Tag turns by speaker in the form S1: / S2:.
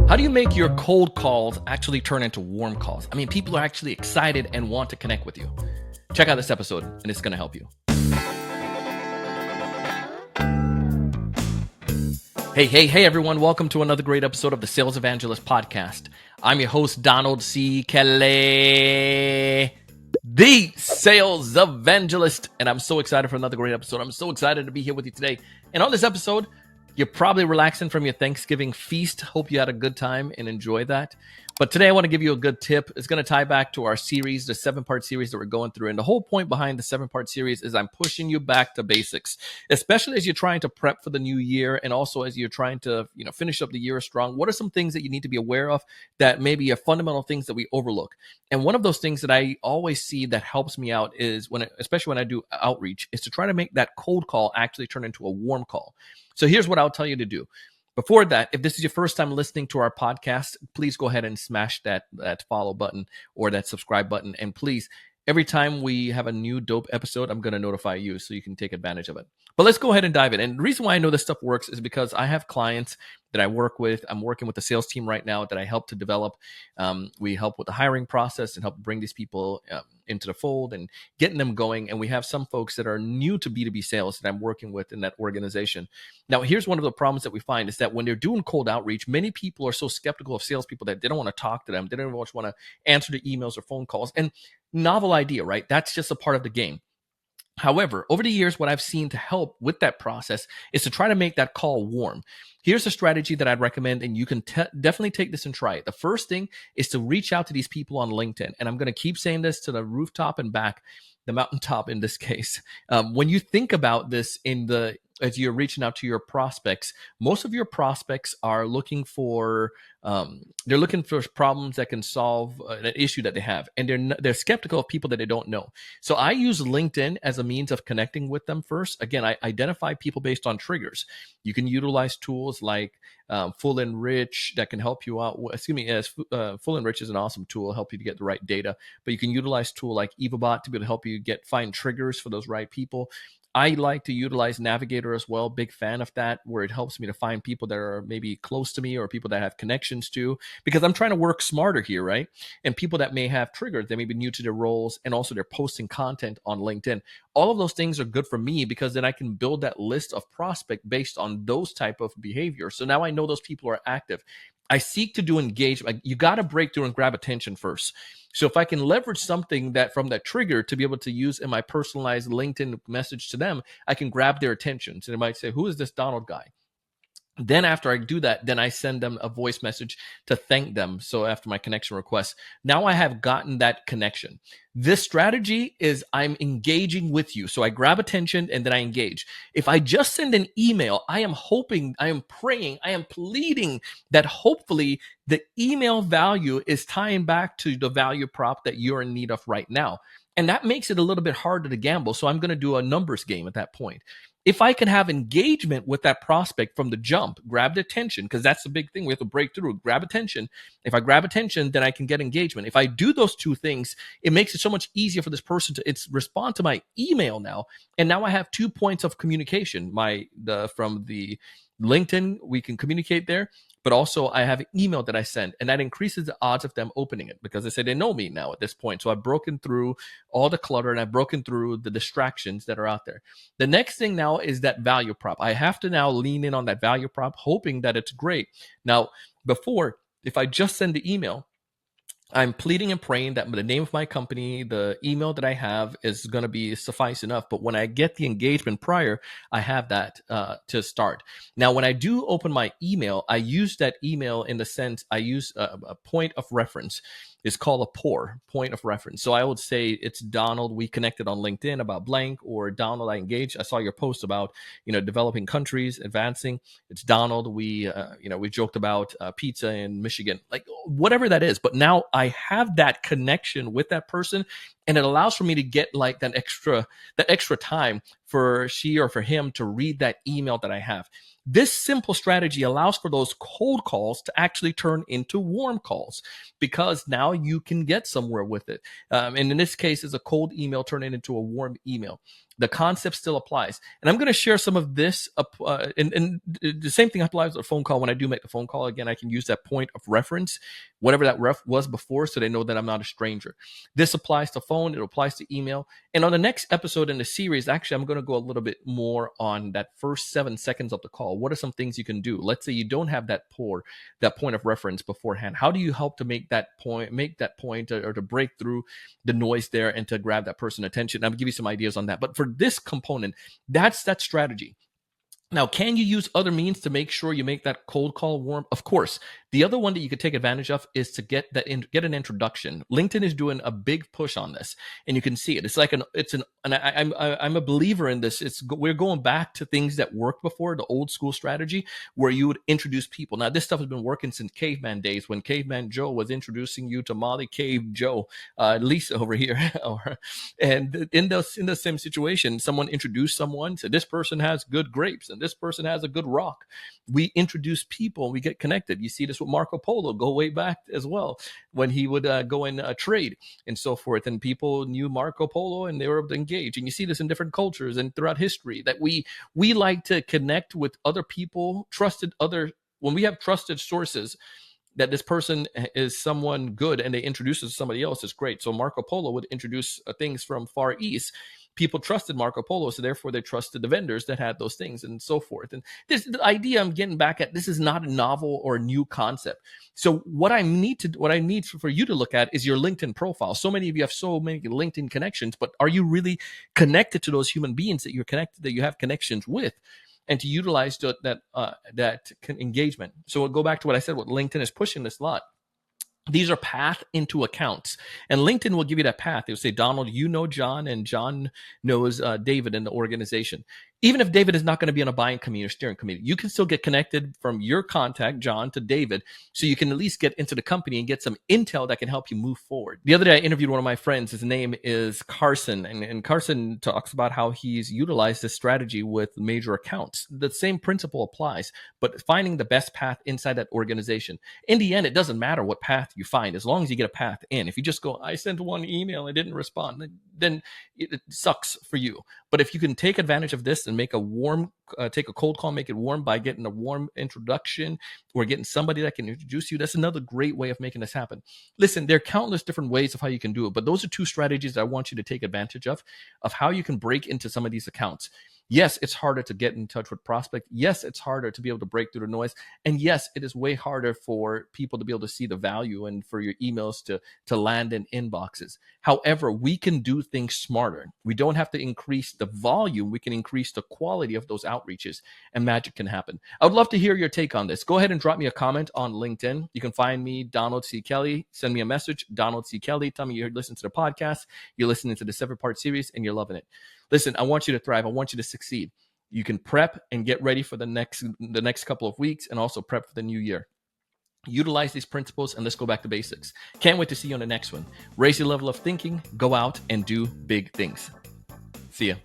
S1: How do you make your cold calls actually turn into warm calls? I mean, people are actually excited and want to connect with you. Check out this episode, and it's going to help you. Hey, everyone. Welcome to another great episode of the Sales Evangelist Podcast. I'm your host, Donald C. Kelly, the Sales Evangelist, and I'm so excited for another great episode. I'm so excited to be here with you today. And on this episode, you're probably relaxing from your Thanksgiving feast. Hope you had a good time and enjoy that. But today I want to give you a good tip. It's going to tie back to our series, the 7-part series that we're going through. And the whole point behind the 7-part series is I'm pushing you back to basics, especially as you're trying to prep for the new year and also as you're trying to, finish up the year strong. What are some things that you need to be aware of that maybe are fundamental things that we overlook? And one of those things that I always see that helps me out is especially when I do outreach, is to try to make that cold call actually turn into a warm call. So here's what I'll tell you to do. Before that, if this is your first time listening to our podcast, please go ahead and smash that follow button or that subscribe button. And please, every time we have a new dope episode, I'm going to notify you so you can take advantage of it. But let's go ahead and dive in. And the reason why I know this stuff works is because I have clients that I work with. I'm working with the sales team right now that I help to develop. We help with the hiring process and help bring these people into the fold and getting them going. And we have some folks that are new to B2B sales that I'm working with in that organization. Now, here's one of the problems that we find is that when they're doing cold outreach, many people are so skeptical of salespeople that they don't want to talk to them. They don't want to answer the emails or phone calls. And novel idea, right? That's just a part of the game. However, over the years, what I've seen to help with that process is to try to make that call warm. Here's a strategy that I'd recommend, and you can definitely take this and try it. The first thing is to reach out to these people on LinkedIn. And I'm going to keep saying this to the rooftop and back, the mountaintop in this case. When you think about this as you're reaching out to your prospects, most of your prospects are looking for they're looking for problems that can solve an issue that they have, and they're skeptical of people that they don't know. So I use LinkedIn as a means of connecting with them first. Again, I identify people based on triggers. You can utilize tools like Full and Rich that can help you out. Full and Rich is an awesome tool, help you to get the right data. But you can utilize a tool like EvaBot to be able to help you find triggers for those right people. I like to utilize Navigator as well. Big fan of that, where it helps me to find people that are maybe close to me or people that I have connections to, because I'm trying to work smarter here, right? And people that may have triggers, they may be new to their roles, and also they're posting content on LinkedIn. All of those things are good for me because then I can build that list of prospect based on those type of behavior. So now I know those people are active. I seek to do engagement. You got to break through and grab attention first. So if I can leverage something that from that trigger to be able to use in my personalized LinkedIn message to them, I can grab their attention. So they might say, who is this Donald guy? Then after I do that, then I send them a voice message to thank them. So after my connection request, now I have gotten that connection. This strategy is I'm engaging with you. So I grab attention and then I engage. If I just send an email, I am hoping, I am praying, I am pleading that hopefully the email value is tying back to the value prop that you're in need of right now. And that makes it a little bit harder to gamble. So I'm going to do a numbers game at that point. If I can have engagement with that prospect from the jump, grab the attention, because that's the big thing. We have to break through, grab attention. If I grab attention, then I can get engagement. If I do those two things, it makes it so much easier for this person to respond to my email now. And now I have 2 points of communication. From the LinkedIn, we can communicate there, but also I have an email that I send, and that increases the odds of them opening it because they say they know me now at this point. So I've broken through all the clutter and I've broken through the distractions that are out there. The next thing now is that value prop. I have to now lean in on that value prop, hoping that it's great. Now, before, if I just send the email, I'm pleading and praying that the name of my company, the email that I have is going to be suffice enough. But when I get the engagement prior, I have that to start. Now, when I do open my email, I use that email in the sense I use a point of reference. It's called a POR, point of reference. So I would say it's Donald, we connected on LinkedIn about blank, or Donald, I engaged. I saw your post about, developing countries, advancing. It's Donald, we joked about pizza in Michigan, like whatever that is. But now I have that connection with that person, and it allows for me to get like that extra time for she or for him to read that email that I have. This simple strategy allows for those cold calls to actually turn into warm calls, because now you can get somewhere with it. And in this case, it's a cold email turning into a warm email. The concept still applies. And I'm going to share some of this. And the same thing applies to a phone call. When I do make the phone call, again, I can use that point of reference, whatever that ref was before, so they know that I'm not a stranger. This applies to phone. It applies to email. And on the next episode in the series, actually, I'm going to go a little bit more on that first 7 seconds of the call. What are some things you can do? Let's say you don't have that point of reference beforehand. How do you help to make that point, or to break through the noise there and to grab that person's attention? I'll give you some ideas on that. But for this component, that's that strategy. Now, can you use other means to make sure you make that cold call warm? Of course. The other one that you could take advantage of is to get an introduction. LinkedIn is doing a big push on this, and you can see it. It's like I'm a believer in this. We're going back to things that worked before, the old school strategy where you would introduce people. Now, this stuff has been working since caveman days, when Caveman Joe was introducing you to Molly Cave Joe, Lisa over here, and in the same situation, someone introduced someone, said this person has good grapes and this person has a good rock. We introduce people, we get connected. You see this with Marco Polo, go way back as well, when he would go and trade and so forth. And people knew Marco Polo and they were able to engage. And you see this in different cultures and throughout history, that we like to connect with other people, when we have trusted sources, that this person is someone good and they introduce us to somebody else, is great. So Marco Polo would introduce things from Far East. People trusted Marco Polo, so therefore they trusted the vendors that had those things and so forth. And the idea I'm getting back at, this is not a novel or a new concept. So what I need for you to look at is your LinkedIn profile. So many of you have so many LinkedIn connections, but are you really connected to those human beings that you have connections with? And to utilize that engagement. So we'll go back to what I said, what LinkedIn is pushing this a lot. These are path into accounts, and LinkedIn will give you that path. It will say, Donald, you know John, and John knows David in the organization. Even if David is not going to be on a buying committee or steering committee, you can still get connected from your contact, John, to David, so you can at least get into the company and get some intel that can help you move forward. The other day, I interviewed one of my friends. His name is Carson, and Carson talks about how he's utilized this strategy with major accounts. The same principle applies, but finding the best path inside that organization. In the end, it doesn't matter what path you find, as long as you get a path in. If you just go, I sent one email, I didn't respond, then it sucks for you. But if you can take advantage of this and make take a cold call, make it warm by getting a warm introduction or getting somebody that can introduce you, that's another great way of making this happen. Listen, there are countless different ways of how you can do it, but those are 2 strategies that I want you to take advantage of how you can break into some of these accounts. Yes, it's harder to get in touch with prospect. Yes, it's harder to be able to break through the noise. And yes, it is way harder for people to be able to see the value and for your emails to land in inboxes. However, we can do things smarter. We don't have to increase the volume. We can increase the quality of those outreaches, and magic can happen. I would love to hear your take on this. Go ahead and drop me a comment on LinkedIn. You can find me, Donald C. Kelly. Send me a message, Donald C. Kelly. Tell me you're listening to the podcast, you're listening to the 7-part series, and you're loving it. Listen, I want you to thrive. I want you to succeed. You can prep and get ready for the next couple of weeks, and also prep for the new year. Utilize these principles, and let's go back to basics. Can't wait to see you on the next one. Raise your level of thinking, go out and do big things. See ya.